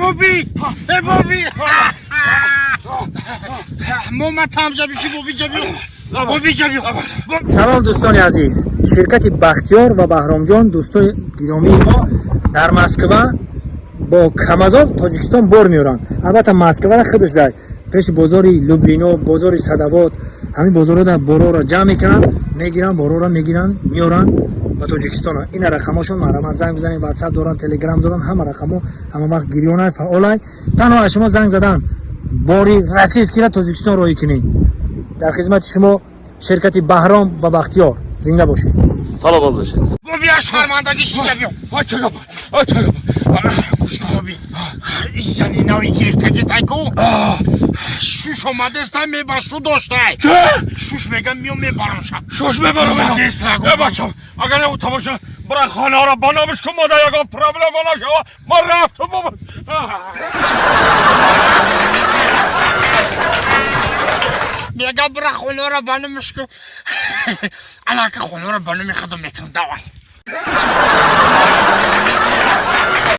بوبی بوبی محمد حمزه بشی بوبی جبیو سلام دوستان عزیز، شرکت بختیار و بهرامجان دوستان گرامی ما در مسکو با کمازاب تاجیکستان بار میارن. البته مسکو را خودش داره پیش بازاری لوبلینو، بازاری صدوات، همین بازارها در بارا را جمع میکنن، میگیرن بارا را میگیرن میارن و تاجیکستان. این رقماشون مرامت زنگ بزنید، واتساپ دارن، تلگرام دارن، همه رقمو همه وقت گریونه فعالای. تنها شما زنگ زدن باری رسیز که تاجیکستان روی کنید. در خدمت شما شرکت بهرام و بختیار. زنده باشید. سلام باشید. بوبی شرمندگیش جبیو بوبی این زنی نوی گرفتگی تایکو شوش اومده است میبر شو داشته چه؟ شوش میگم میبرم شم شوش میبرم اومده است بچم اگر او تماشا برای خانه ها را بنامش کن ماده یکم پرابلم نشوه ما رفتم بابا میگم برای خانه را بنامش کن علاقه خانه را بنامی خودم میکنم دوای